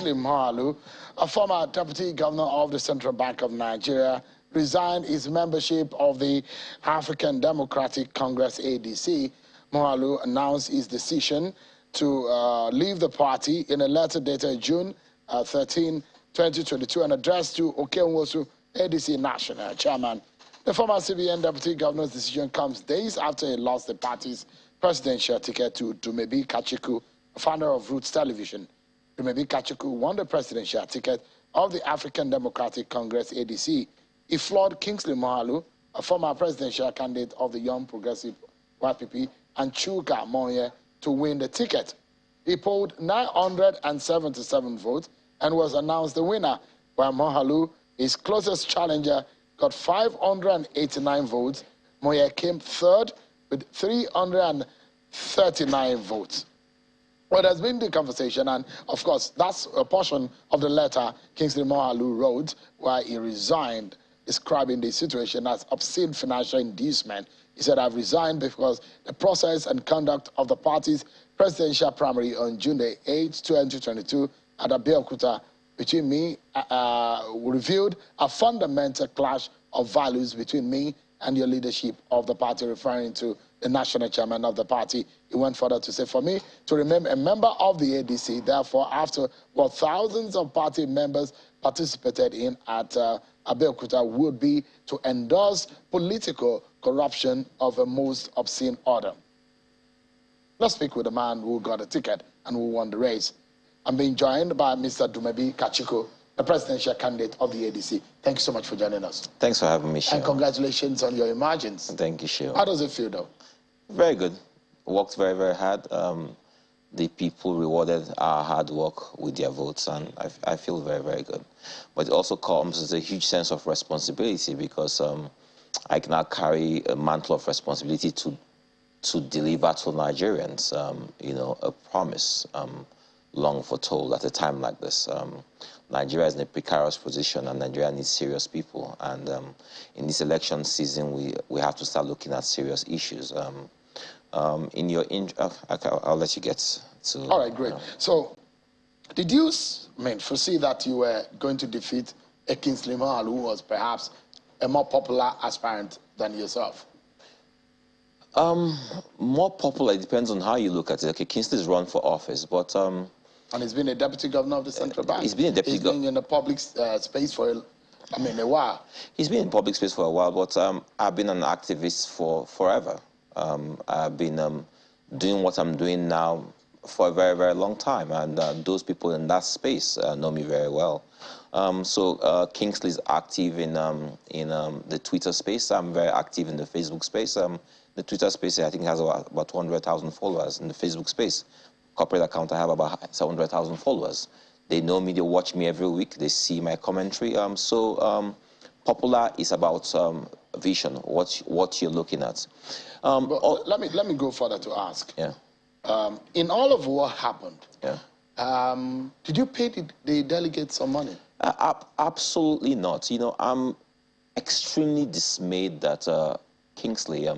Kingsley Moghalu, a former deputy governor of the Central Bank of Nigeria, resigned his membership of the African Democratic Congress, ADC. Moghalu announced his decision to leave the party in a letter dated June 13, 2022, and addressed to Okenwosu, ADC National Chairman. The former CBN deputy governor's decision comes days after he lost the party's presidential ticket to Dumebi Kachiku, founder of Roots Television. Dumebi Kachiku won the presidential ticket of the African Democratic Congress, ADC. He floored Kingsley Moghalu, a former presidential candidate of the Young Progressive YPP, and Chuka Monye to win the ticket. He polled 977 votes and was announced the winner, while Moghalu, his closest challenger, got 589 votes. Monye came third with 339 votes. Well, there's been the conversation, and of course, that's a portion of the letter Kingsley Moghalu wrote where he resigned, describing the situation as obscene financial inducement. He said, "I've resigned because the process and conduct of the party's presidential primary on June 8, 2022 at Abeokuta between me revealed a fundamental clash of values between me and your leadership of the party," referring to the national chairman of the party. He went further to say, "For me to remain a member of the ADC, therefore, after what thousands of party members participated in at Abeokuta, would be to endorse political corruption of a most obscene order." Let's speak with the man who got a ticket and who won the race. I'm being joined by Mr. Dumebi Kachiku, the presidential candidate of the ADC. Thank you so much for joining us. Thanks for having me, Sheo. And congratulations on your emergence. Thank you, Sheo. How does it feel, though? Very good. Worked very, very hard. The people rewarded our hard work with their votes, and I feel very, very good. But it also comes with a huge sense of responsibility because I can now carry a mantle of responsibility to deliver to Nigerians, you know, a promise long foretold at a time like this. Nigeria is in a precarious position, and Nigeria needs serious people. And in this election season, we have to start looking at serious issues. I'll let you get to... All right, great. So, did you foresee that you were going to defeat a Kingsley Moghalu who was perhaps a more popular aspirant than yourself? More popular, it depends on how you look at it. Okay, Kingsley's run for office, but... and he's been a deputy governor of the Central Bank. He's been a deputy governor. He's been in the public space for, a while. He's been in public space for a while, but I've been an activist for forever. I've been doing what I'm doing now for a very, very long time, and those people in that space know me very well. So Kingsley's active in the Twitter space. I'm very active in the Facebook space. The Twitter space, I think, has about 200,000 followers. In the Facebook space, corporate account, I have about 700,000 followers. They know me, they watch me every week, they see my commentary. Popular is about vision, what you're looking at. Let me go further to ask. Yeah. In all of what happened, yeah. Did you pay the delegates some money? Absolutely not. You know, I'm extremely dismayed that Kingsley,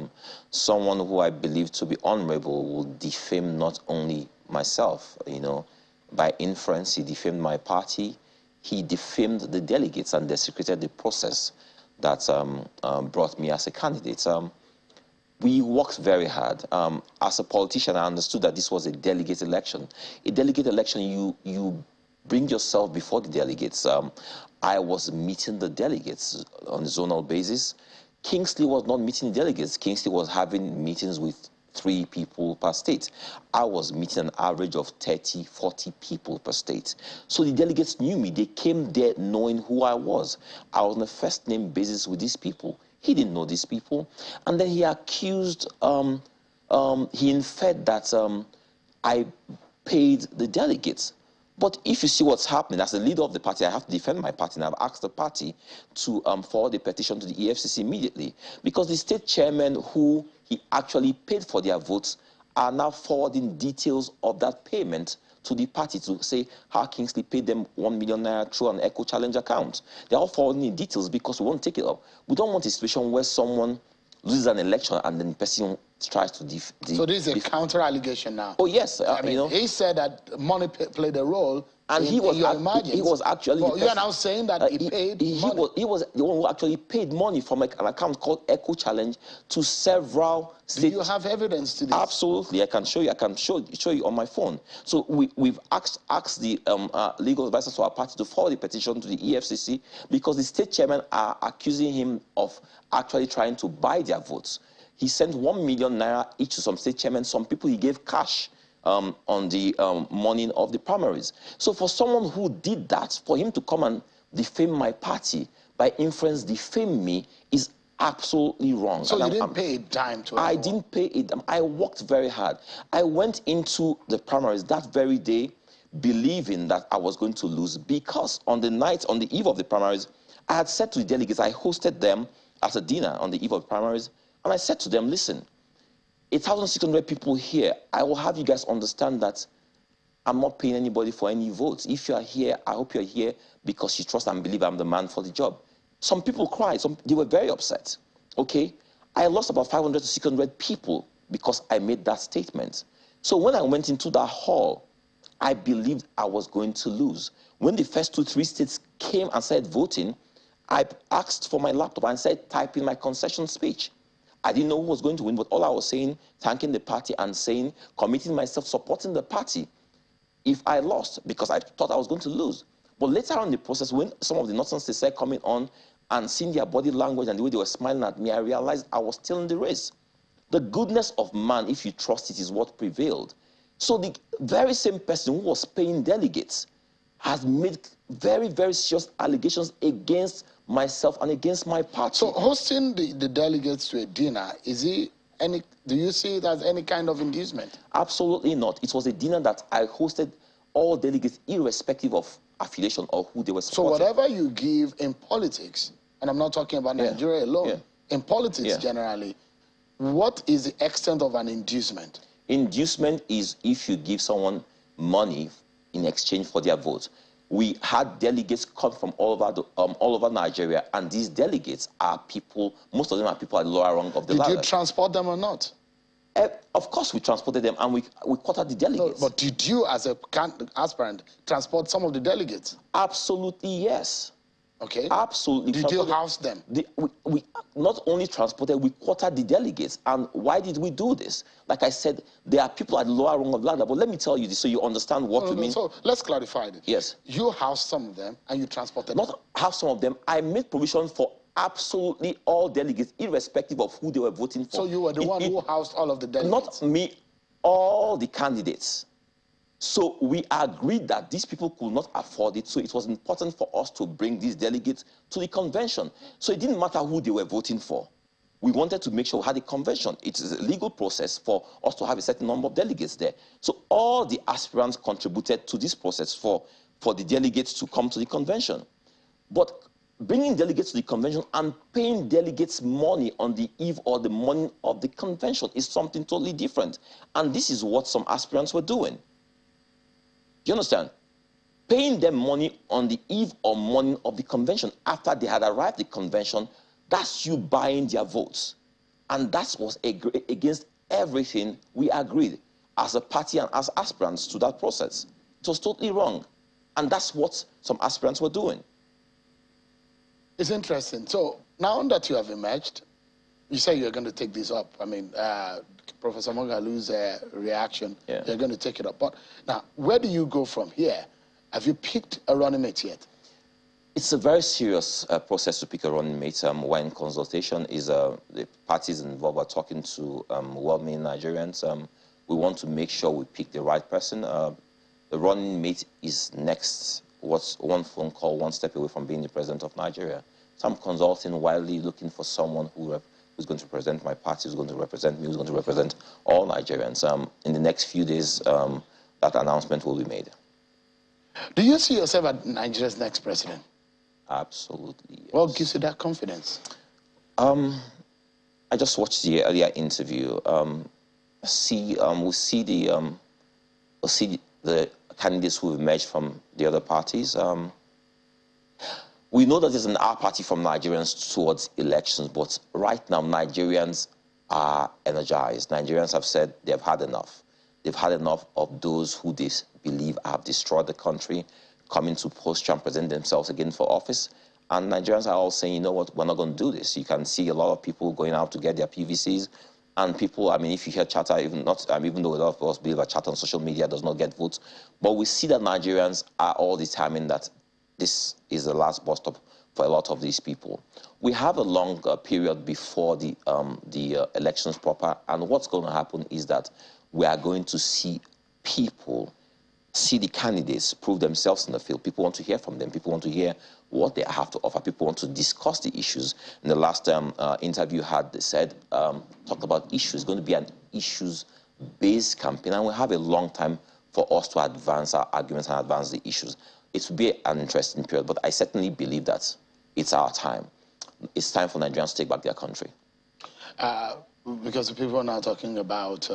someone who I believe to be honorable, will defame not only myself, you know, by inference, he defamed my party, he defamed the delegates and desecrated the process that brought me as a candidate. We worked very hard. As a politician, I understood that this was a delegate election. A delegate election, you bring yourself before the delegates. I was meeting the delegates on a zonal basis. Kingsley was not meeting delegates. Kingsley was having meetings with 3 people per state. I was meeting an average of 30, 40 people per state. So the delegates knew me. They came there knowing who I was. I was on a first-name basis with these people. He didn't know these people. And then he accused, he inferred that I paid the delegates. But if you see what's happening, as the leader of the party, I have to defend my party, and I've asked the party to forward a petition to the EFCC immediately, because the state chairmen who he actually paid for their votes are now forwarding details of that payment to the party to say how Kingsley paid them 1 million naira through an Echo Challenge account. They're all forwarding details because we won't take it up. We don't want a situation where someone loses an election and then the person tries to So this is a counter-allegation now. Oh yes, I mean, you know, he said that money played a role. and in, he was your margins. he was actually. Well, you are now saying that he paid money. He was the one who actually paid money from an account called Echo Challenge to several states. Do you have evidence to this? Absolutely, I can show you. I can show you on my phone. So we've asked the legal advisors to our party to forward the petition to the EFCC because the state chairmen are accusing him of actually trying to buy their votes. He sent 1 million naira each to some state chairmen. Some people he gave cash on the morning of the primaries. So for someone who did that, for him to come and defame my party, by inference defame me, is absolutely wrong. So you didn't pay a dime to anyone? I didn't pay a dime. I worked very hard. I went into the primaries that very day believing that I was going to lose because on the eve of the primaries, I had said to the delegates, I hosted them at a dinner on the eve of the primaries, and I said to them, listen, 1,600 people here, I will have you guys understand that I'm not paying anybody for any votes. If you are here, I hope you're here because you trust and believe I'm the man for the job. Some people cried. They were very upset. Okay? I lost about 500 to 600 people because I made that statement. So when I went into that hall, I believed I was going to lose. When the first 2-3 states came and started voting, I asked for my laptop and said, type in my concession speech. I didn't know who was going to win, but all I was saying, thanking the party and saying, committing myself, supporting the party if I lost, because I thought I was going to lose. But later on in the process, when some of the nonsense they said coming on and seeing their body language and the way they were smiling at me, I realized I was still in the race. The goodness of man, if you trust it, is what prevailed. So the very same person who was paying delegates has made very, very serious allegations against myself and against my party. So hosting the delegates to a dinner, do you see it as any kind of inducement? Absolutely not. It was a dinner that I hosted all delegates irrespective of affiliation or who they were supporting. So whatever you give in politics, and I'm not talking about Nigeria alone, in politics generally, what is the extent of an inducement? Inducement is if you give someone money in exchange for their vote. We had delegates come from all over Nigeria, and these delegates are people, most of them are people at the lower rung of the ladder. Did you transport them or not? Of course we transported them, and we quartered the delegates. No, but did you, as an aspirant, transport some of the delegates? Absolutely, yes. Okay. Absolutely. Did you house them? We not only transported, we quartered the delegates. And why did we do this? Like I said, there are people at the lower rung of the ladder, but let me tell you this so you understand what we mean. So let's clarify it. Yes. You housed some of them and you transported them? Not house some of them. I made provision for absolutely all delegates, irrespective of who they were voting for. So you were the one who housed all of the delegates? Not me, all the candidates. So we agreed that these people could not afford it, so it was important for us to bring these delegates to the convention. So it didn't matter who they were voting for. We wanted to make sure we had a convention. It is a legal process for us to have a certain number of delegates there. So all the aspirants contributed to this process for the delegates to come to the convention. But bringing delegates to the convention and paying delegates money on the eve or the morning of the convention is something totally different. And this is what some aspirants were doing. Do you understand? Paying them money on the eve or morning of the convention after they had arrived at the convention, that's you buying their votes. And that was against everything we agreed as a party and as aspirants to that process. It was totally wrong. And that's what some aspirants were doing. It's interesting. So now that you have emerged, you say you're going to take this up. I mean, Professor Moghalu's reaction, you're going to take it up. But now, where do you go from here? Have you picked a running mate yet? It's a very serious process to pick a running mate. We're in consultation. The parties involved are talking to well-meaning Nigerians. We want to make sure we pick the right person. The running mate is next. What's one phone call, one step away from being the president of Nigeria. So I'm consulting widely, looking for someone who's going to represent my party, who's going to represent me, who's going to represent all Nigerians. In the next few days, that announcement will be made. Do you see yourself as Nigeria's next president? Absolutely. Yes. What gives you that confidence? I just watched the earlier interview. We'll see the candidates who emerged from the other parties. We know that there's an R party from Nigerians towards elections, but right now Nigerians are energized. Nigerians have said they've had enough. They've had enough of those who they believe have destroyed the country, coming to posture and present themselves again for office. And Nigerians are all saying, you know what, we're not going to do this. You can see a lot of people going out to get their PVCs. And people, I mean, if you hear chatter, even though a lot of us believe that chatter on social media does not get votes, but we see that Nigerians are all determined that this is the last bus stop for a lot of these people. We have a long period before the elections proper, and what's going to happen is that we are going to see people, see the candidates prove themselves in the field. People want to hear from them. People want to hear what they have to offer. People want to discuss the issues. In the last interview they said, talked about issues. It's going to be an issues-based campaign, and we have a long time for us to advance our arguments and advance the issues. It will be an interesting period, but I certainly believe that it's our time. It's time for Nigerians to take back their country. Because people are now talking about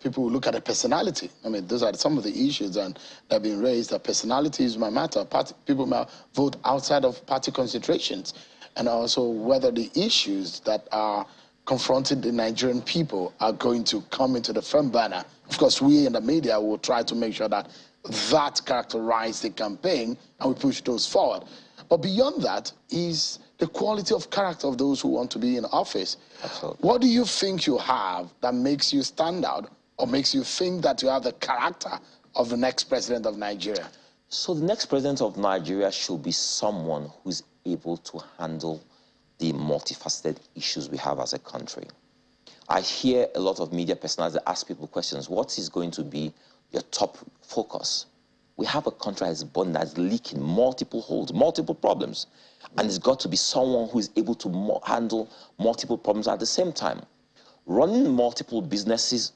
people who look at the personality. I mean, those are some of the issues that have been raised, that personalities might matter. People might vote outside of party concentrations, and also whether the issues that are confronting the Nigerian people are going to come into the front burner. Of course, we in the media will try to make sure that characterize the campaign and we push those forward. But beyond that is the quality of character of those who want to be in office. Absolutely. What do you think you have that makes you stand out or makes you think that you have the character of the next president of Nigeria? So the next president of Nigeria should be someone who's able to handle the multifaceted issues we have as a country. I hear a lot of media personalities that ask people questions. What is going to be your top focus? We have a country that's born, that's leaking multiple holes, multiple problems. And it's got to be someone who is able to handle multiple problems at the same time. Running multiple businesses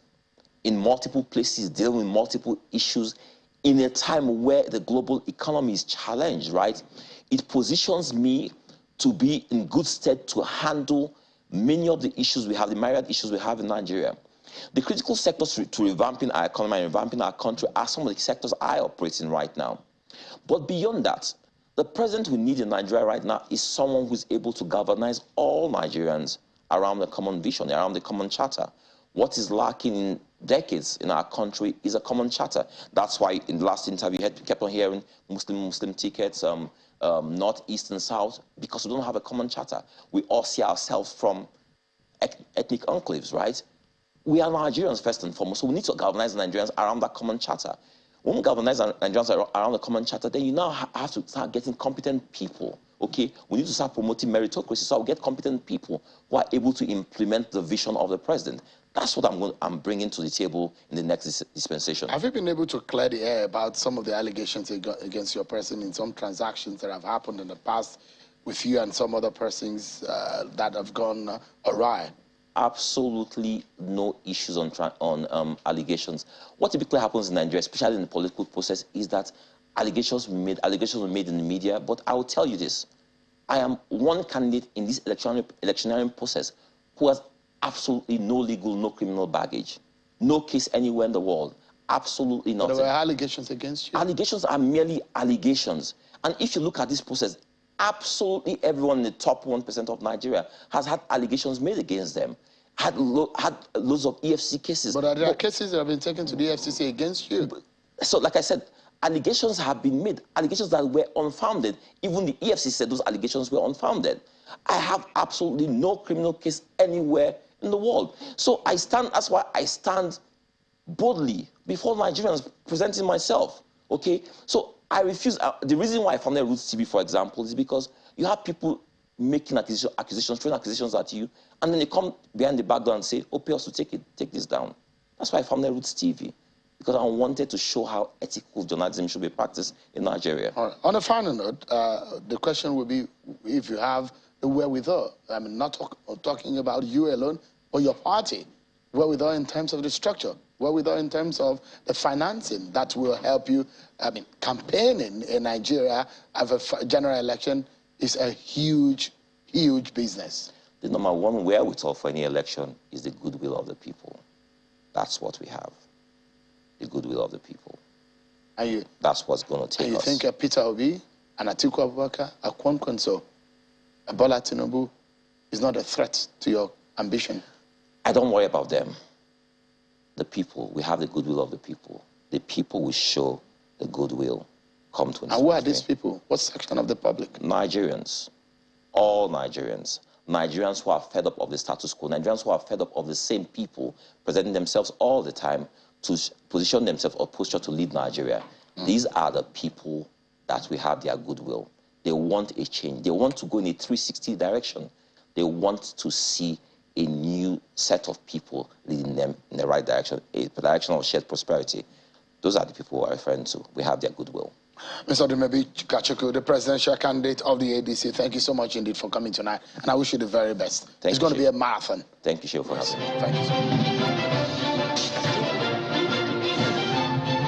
in multiple places, dealing with multiple issues in a time where the global economy is challenged, right? It positions me to be in good stead to handle many of the issues we have, the myriad issues we have in Nigeria. The critical sectors to revamping our economy and revamping our country are some of the sectors I operate in right now. But beyond that, the president we need in Nigeria right now is someone who's able to galvanize all Nigerians around the common vision, around the common charter. What is lacking in decades in our country is a common charter. That's why in the last interview, we kept on hearing Muslim tickets, North, East, and South, because we don't have a common charter. We all see ourselves from ethnic enclaves, right? We are Nigerians first and foremost, so we need to galvanize Nigerians around that common charter. When we galvanize Nigerians around the common charter, then you now have to start getting competent people, okay? We need to start promoting meritocracy, so I'll get competent people who are able to implement the vision of the president. That's what I'm bringing to the table in the next dispensation. Have you been able to clear the air about some of the allegations against your person in some transactions that have happened in the past with you and some other persons that have gone awry? Absolutely no issues on allegations. What typically happens in Nigeria, especially in the political process, is that allegations were made in the media. But I will tell you this: I am one candidate in this electioneering process who has absolutely no legal, no criminal baggage, no case anywhere in the world, absolutely nothing. But there were allegations against you. Allegations are merely allegations, and if you look at this process, absolutely everyone in the top 1% of Nigeria has had allegations made against them, had loads of EFCC cases. But are there cases that have been taken to the EFCC against you? So, like I said, allegations have been made, allegations that were unfounded. Even the EFCC said those allegations were unfounded. I have absolutely no criminal case anywhere in the world. So that's why I stand boldly before Nigerians presenting myself, okay? So I refuse. The reason why I founded Roots TV, for example, is because you have people making accusations, throwing accusations at you, and then they come behind the back door and say, oh, pay us to take this down. That's why I founded Roots TV, because I wanted to show how ethical journalism should be practiced in Nigeria. All right. On a final note, the question would be if you have the wherewithal. I mean, not talking about you alone, but your party. Wherewithal in terms of the structure, wherewithal in terms of the financing that will help you. I mean, campaigning in Nigeria of a general election is a huge, huge business. The number one wherewithal for any election is the goodwill of the people. That's what we have, the goodwill of the people. That's what's going to take us. And you think Peter Obi, and Atiku Abubakar, Kwankwanso, Bola Tinubu is not a threat to your ambition? I don't worry about them. The people, we have the goodwill of the people. The people will show the goodwill come to. And who are these people? What section of the public? Nigerians. All Nigerians. Nigerians who are fed up of the status quo. Nigerians who are fed up of the same people presenting themselves all the time to position themselves or posture to lead Nigeria. These are the people that we have their goodwill. They want a change. They want to go in a 360 direction. They want to see a new set of people leading them in the right direction, a direction of shared prosperity. Those are the people we are referring to. We have their goodwill. Mr. Dumebi Kachuku, the presidential candidate of the ADC, thank you so much indeed for coming tonight, and I wish you the very best. It's going to be a marathon. Thank you, Sheil, for having me. Thank you so much.